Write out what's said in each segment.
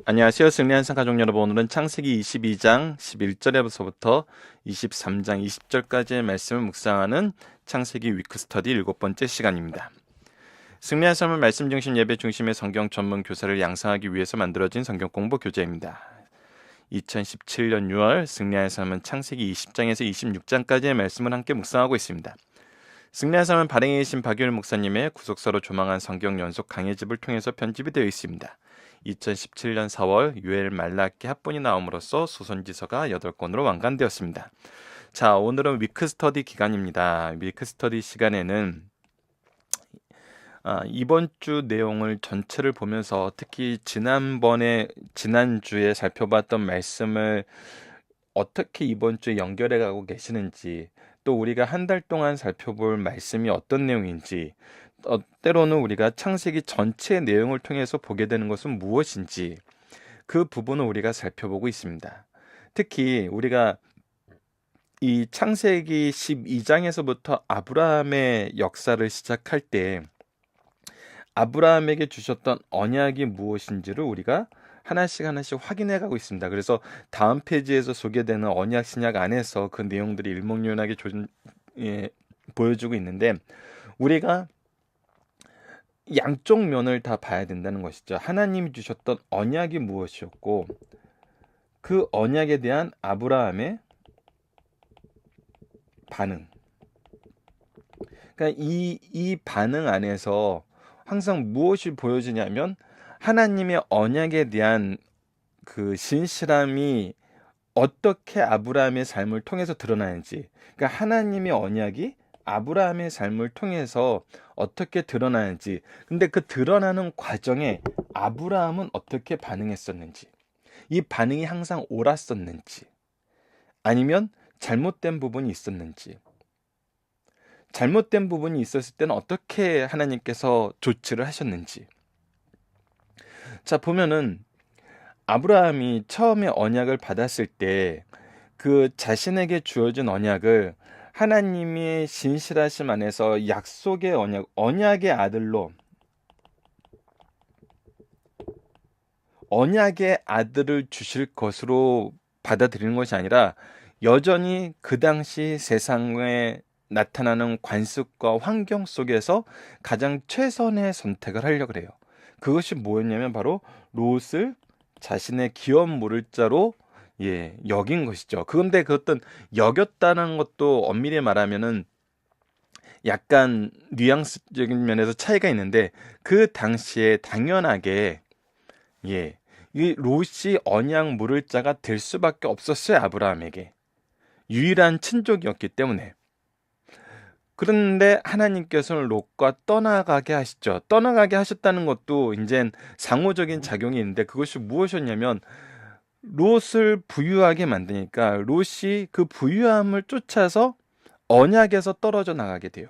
안녕하세요. 승리한 가족 여러분. 오늘은 창세기 22장 11절에서부터 23장 20절까지의 말씀을 묵상하는 창세기 위크 스터디 7번째 시간입니다. 승리한 삶을 말씀 중심 예배 중심의 성경 전문 교사를 양성하기 위해서 만들어진 성경 공부 교재입니다. 2017년 6월 승리한 삶은 창세기 20장에서 26장까지의 말씀을 함께 묵상하고 있습니다. 승리한 삶은 발행에 계신 박유일 목사님의 구속사로 조망한 성경 연속 강해집을 통해서 편집이 되어 있습니다. 2017년 4월 유엘 말라키 합본이 나옴으로써 소선지서가 8권으로 완간되었습니다. 자, 오늘은 위크 스터디 기간입니다. 위크 스터디 시간에는 이번 주 내용을 전체를 보면서 특히 지난주에 살펴봤던 말씀을 어떻게 이번 주에 연결해 가고 계시는지, 또 우리가 한 달 동안 살펴볼 말씀이 어떤 내용인지, 때로는 우리가 창세기 전체의 내용을 통해서 보게 되는 것은 무엇인지, 그 부분을 우리가 살펴보고 있습니다. 특히 우리가 이 창세기 12장에서부터 아브라함의 역사를 시작할 때 아브라함에게 주셨던 언약이 무엇인지를 우리가 하나씩 확인해 가고 있습니다. 그래서 다음 페이지에서 소개되는 언약 신약 안에서 그 내용들이 일목요연하게 보여주고 있는데, 우리가 양쪽 면을 다 봐야 된다는 것이죠. 하나님이 주셨던 언약이 무엇이었고, 그 언약에 대한 아브라함의 반응. 그러니까 이 반응 안에서 항상 무엇이 보여지냐면, 하나님의 언약에 대한 그 신실함이 어떻게 아브라함의 삶을 통해서 드러나는지, 그러니까 하나님의 언약이 아브라함의 삶을 통해서 어떻게 드러나는지, 근데 그 드러나는 과정에 아브라함은 어떻게 반응했었는지, 이 반응이 항상 옳았었는지, 아니면 잘못된 부분이 있었는지, 잘못된 부분이 있었을 때는 어떻게 하나님께서 조치를 하셨는지. 자, 보면은 아브라함이 처음에 언약을 받았을 때 그 자신에게 주어진 언약을 하나님의 신실하심 안에서 약속의 언약의 아들로, 언약의 아들을 주실 것으로 받아들이는 것이 아니라, 여전히 그 당시 세상에 나타나는 관습과 환경 속에서 가장 최선의 선택을 하려고 해요. 그것이 뭐였냐면 바로 롯을 자신의 기업 물을 자로 여긴 것이죠. 그런데 그 어떤 여겼다는 것도 엄밀히 말하면은 약간 뉘앙스적인 면에서 차이가 있는데, 그 당시에 당연하게 이 롯이 언약 물을 자가 될 수밖에 없었어요. 아브라함에게 유일한 친족이었기 때문에. 그런데 하나님께서는 롯과 떠나가게 하시죠. 떠나가게 하셨다는 것도 이젠 상호적인 작용이 있는데, 그것이 무엇이었냐면 롯을 부유하게 만드니까 롯이 그 부유함을 쫓아서 언약에서 떨어져 나가게 돼요.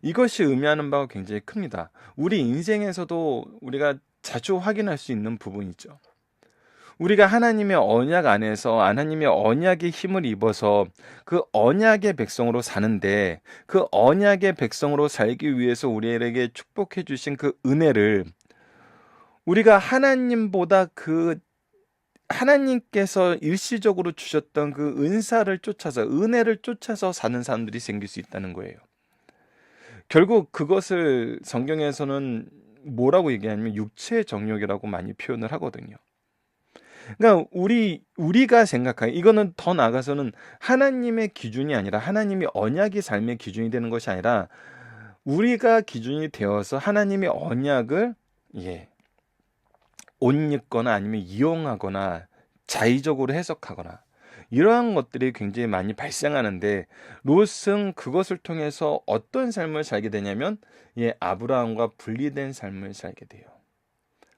이것이 의미하는 바가 굉장히 큽니다. 우리 인생에서도 우리가 자주 확인할 수 있는 부분이죠. 우리가 하나님의 언약 안에서 하나님의 언약의 힘을 입어서 그 언약의 백성으로 사는데, 그 언약의 백성으로 살기 위해서 우리에게 축복해 주신 그 은혜를 우리가 하나님보다 그 하나님께서 일시적으로 주셨던 그 은사를 쫓아서, 은혜를 쫓아서 사는 사람들이 생길 수 있다는 거예요. 결국 그것을 성경에서는 뭐라고 얘기하냐면 육체의 정욕이라고 많이 표현을 하거든요. 그러니까 우리가 생각하기, 이거는 더 나아가서는 하나님의 기준이 아니라, 하나님이 언약이 삶의 기준이 되는 것이 아니라, 우리가 기준이 되어서 하나님의 언약을 옷 입거나 아니면 이용하거나 자의적으로 해석하거나, 이러한 것들이 굉장히 많이 발생하는데, 롯은 그것을 통해서 어떤 삶을 살게 되냐면 아브라함과 분리된 삶을 살게 돼요.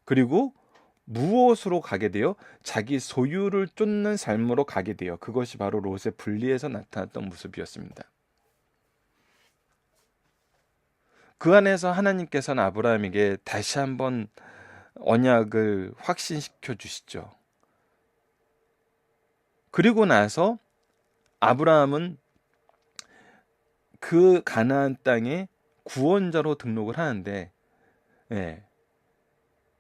그리고 무엇으로 가게 돼요? 자기 소유를 쫓는 삶으로 가게 돼요. 그것이 바로 롯의 분리에서 나타났던 모습이었습니다. 그 안에서 하나님께서는 아브라함에게 다시 한번 언약을 확신시켜 주시죠. 그리고 나서 아브라함은 그 가나안 땅에 구원자로 등록을 하는데,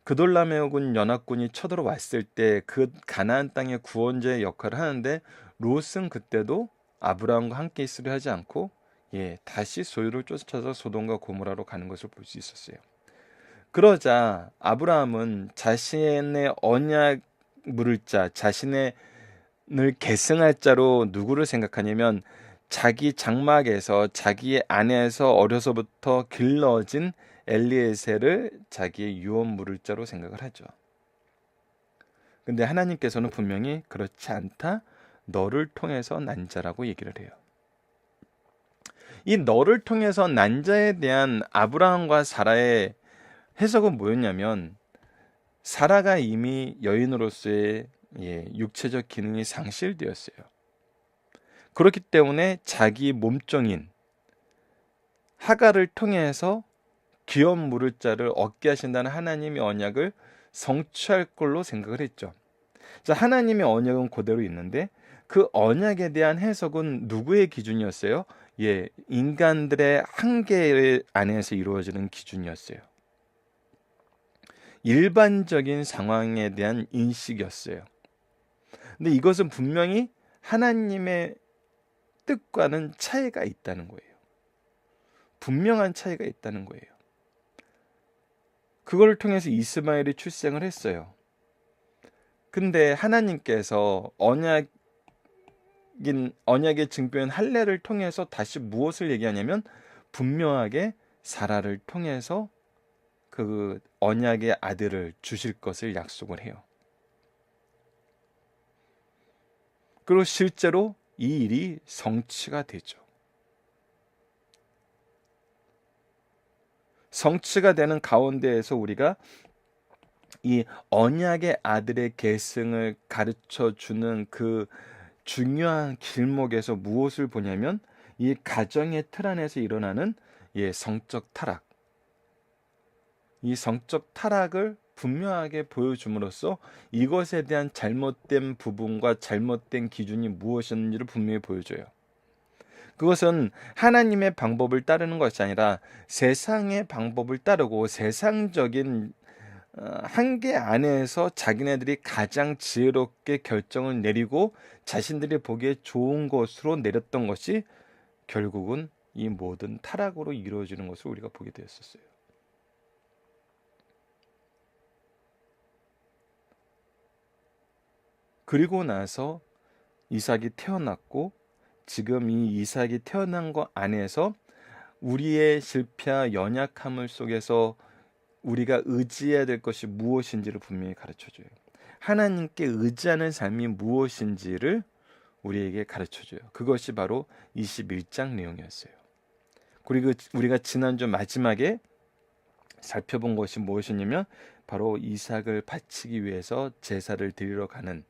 그돌라메오군 연합군이 쳐들어왔을 때 그 가나안 땅의 구원자의 역할을 하는데, 롯은 그때도 아브라함과 함께 있으려 하지 않고 다시 소유를 쫓아서 소돔과 고모라로 가는 것을 볼 수 있었어요. 그러자 아브라함은 자신의 언약 물을 자, 자신의 늘 계승할 자로 누구를 생각하냐면, 자기 장막에서 자기의 아내에서 어려서부터 길러진 엘리에셀을 자기의 유언 물을 자로 생각을 하죠. 근데 하나님께서는 분명히 그렇지 않다, 너를 통해서 난 자라고 얘기를 해요. 이 너를 통해서 난 자에 대한 아브라함과 사라의 해석은 뭐였냐면, 사라가 이미 여인으로서의 육체적 기능이 상실되었어요. 그렇기 때문에 자기 몸종인 하가를 통해서 귀염 물을 자를 얻게 하신다는 하나님의 언약을 성취할 걸로 생각을 했죠. 자, 하나님의 언약은 그대로 있는데, 그 언약에 대한 해석은 누구의 기준이었어요? 인간들의 한계 안에서 이루어지는 기준이었어요. 일반적인 상황에 대한 인식이었어요. 근데 이것은 분명히 하나님의 뜻과는 차이가 있다는 거예요. 분명한 차이가 있다는 거예요. 그걸 통해서 이스마엘이 출생을 했어요. 근데 하나님께서 언약의 증표인 할례를 통해서 다시 무엇을 얘기하냐면, 분명하게 사라를 통해서 그 언약의 아들을 주실 것을 약속을 해요. 그리고 실제로 이 일이 성취가 되죠. 성취가 되는 가운데에서 우리가 이 언약의 아들의 계승을 가르쳐 주는 그 중요한 길목에서 무엇을 보냐면, 이 가정의 틀 안에서 일어나는 성적 타락, 이 성적 타락을 분명하게 보여줌으로써 이것에 대한 잘못된 부분과 잘못된 기준이 무엇이었는지를 분명히 보여줘요. 그것은 하나님의 방법을 따르는 것이 아니라 세상의 방법을 따르고 세상적인 한계 안에서 자기네들이 가장 지혜롭게 결정을 내리고 자신들이 보기에 좋은 것으로 내렸던 것이 결국은 이 모든 타락으로 이루어지는 것을 우리가 보게 되었었어요. 그리고 나서 이삭이 태어났고, 지금 이 이삭이 태어난 것 안에서 우리의 실패와 연약함을 속에서 우리가 의지해야 될 것이 무엇인지를 분명히 가르쳐줘요. 하나님께 의지하는 삶이 무엇인지를 우리에게 가르쳐줘요. 그것이 바로 21장 내용이었어요. 그리고 우리가 지난주 마지막에 살펴본 것이 무엇이냐면, 바로 이삭을 바치기 위해서 제사를 드리러 가는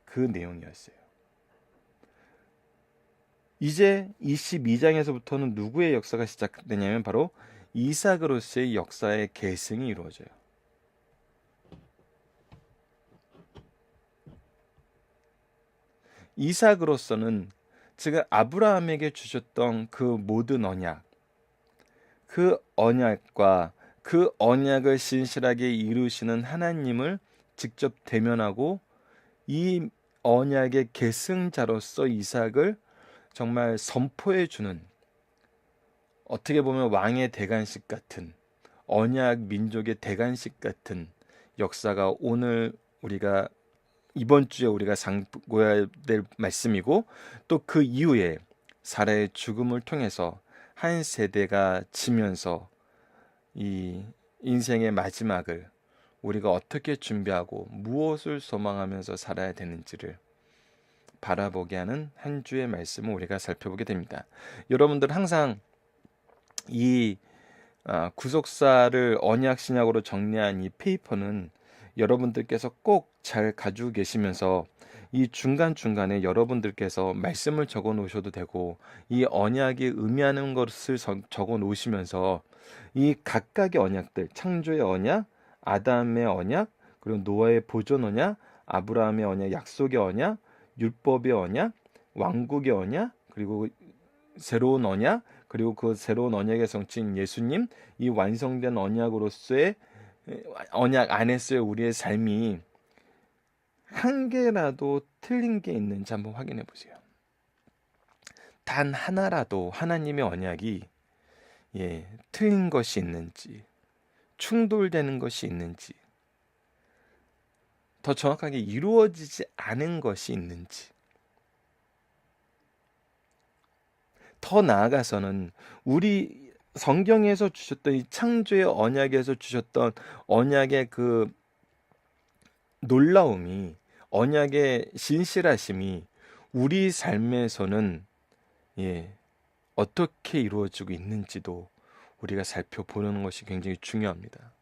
그 내용이었어요. 이제 22장에서부터는 누구의 역사가 시작되냐면, 바로 이삭으로서의 역사의 계승이 이루어져요. 이삭으로서는 지금 아브라함에게 주셨던 그 모든 언약, 그 언약과 그 언약을 신실하게 이루시는 하나님을 직접 대면하고, 이 언약의 계승자로서 이삭을 정말 선포해 주는, 어떻게 보면 왕의 대관식 같은, 언약 민족의 대관식 같은 역사가 오늘 우리가 이번 주에 우리가 상고해야 될 말씀이고, 또 그 이후에 사라의 죽음을 통해서 한 세대가 지면서 이 인생의 마지막을 우리가 어떻게 준비하고 무엇을 소망하면서 살아야 되는지를 바라보게 하는 한 주의 말씀을 우리가 살펴보게 됩니다. 여러분들 항상 이 구속사를 언약 신약으로 정리한 이 페이퍼는 여러분들께서 꼭 잘 가지고 계시면서, 이 중간중간에 여러분들께서 말씀을 적어 놓으셔도 되고, 이 언약이 의미하는 것을 적어 놓으시면서 이 각각의 언약들, 창조의 언약, 아담의 언약, 그리고 노아의 보존 언약, 아브라함의 언약, 약속의 언약, 율법의 언약, 왕국의 언약, 그리고 새로운 언약, 그리고 그 새로운 언약의 성취인 예수님, 이 완성된 언약으로서의 언약 안에서의 우리의 삶이 한 개라도 틀린 게 있는지 한번 확인해 보세요. 단 하나라도 하나님의 언약이 틀린 것이 있는지, 충돌되는 것이 있는지, 더 정확하게 이루어지지 않은 것이 있는지, 더 나아가서는 우리 성경에서 주셨던 이 창조의 언약에서 주셨던 언약의 그 놀라움이, 언약의 신실하심이 우리 삶에서는 어떻게 이루어지고 있는지도 우리가 살펴보는 것이 굉장히 중요합니다.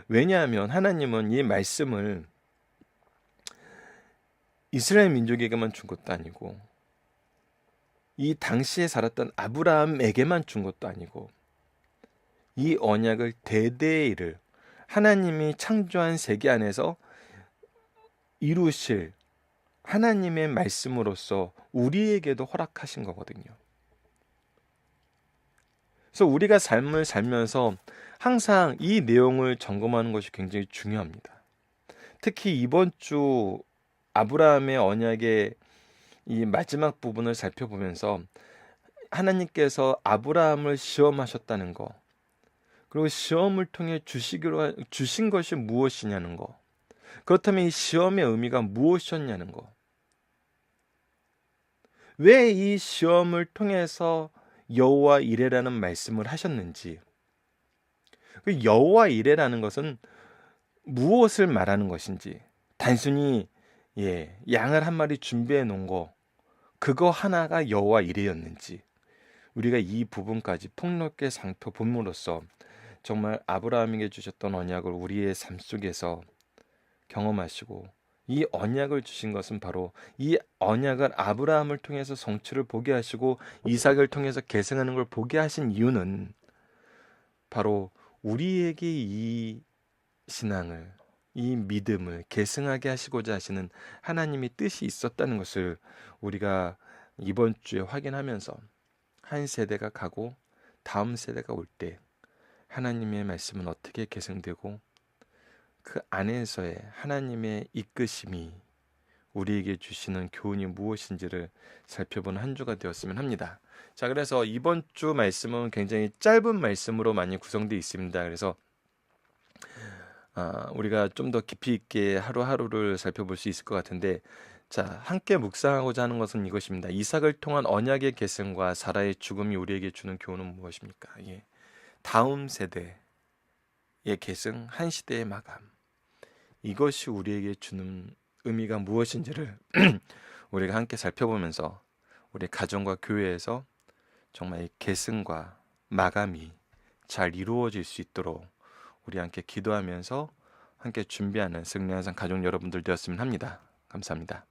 왜냐하면 하나님은 이 말씀을 이스라엘 민족에게만 준 것도 아니고 이 당시에 살았던 아브라함에게만 준 것도 아니고 이 언약을 대대에 이를 하나님이 창조한 세계 안에서 이루실 하나님의 말씀으로서 우리에게도 허락하신 거거든요. 그래서 우리가 삶을 살면서 항상 이 내용을 점검하는 것이 굉장히 중요합니다. 특히 이번 주 아브라함의 언약의 이 마지막 부분을 살펴보면서 하나님께서 아브라함을 시험하셨다는 거, 그리고 시험을 통해 주신 것이 무엇이냐는 거, 그렇다면 이 시험의 의미가 무엇이었냐는 거, 왜 이 시험을 통해서 여호와 이레라는 말씀을 하셨는지, 그 여호와 이레라는 것은 무엇을 말하는 것인지, 단순히 양을 한 마리 준비해 놓은 거, 그거 하나가 여호와 이레였는지, 우리가 이 부분까지 폭넓게 살펴봄으로써 정말 아브라함에게 주셨던 언약을 우리의 삶 속에서 경험하시고, 이 언약을 주신 것은 바로 이 언약을 아브라함을 통해서 성취를 보게 하시고 이삭을 통해서 계승하는 걸 보게 하신 이유는 바로 우리에게 이 신앙을, 이 믿음을 계승하게 하시고자 하시는 하나님의 뜻이 있었다는 것을 우리가 이번 주에 확인하면서 한 세대가 가고 다음 세대가 올 때 하나님의 말씀은 어떻게 계승되고 그 안에서의 하나님의 이끄심이 우리에게 주시는 교훈이 무엇인지를 살펴보는 한 주가 되었으면 합니다. 자, 그래서 이번 주 말씀은 굉장히 짧은 말씀으로 많이 구성되어 있습니다. 그래서 우리가 좀 더 깊이 있게 하루하루를 살펴볼 수 있을 것 같은데, 자, 함께 묵상하고자 하는 것은 이것입니다. 이삭을 통한 언약의 계승과 사라의 죽음이 우리에게 주는 교훈은 무엇입니까? 다음 세대의 계승, 한 시대의 마감, 이것이 우리에게 주는 의미가 무엇인지를 우리가 함께 살펴보면서 우리 가정과 교회에서 정말 이 계승과 마감이 잘 이루어질 수 있도록 우리 함께 기도하면서 함께 준비하는 승리한상 가족 여러분들 되었으면 합니다. 감사합니다.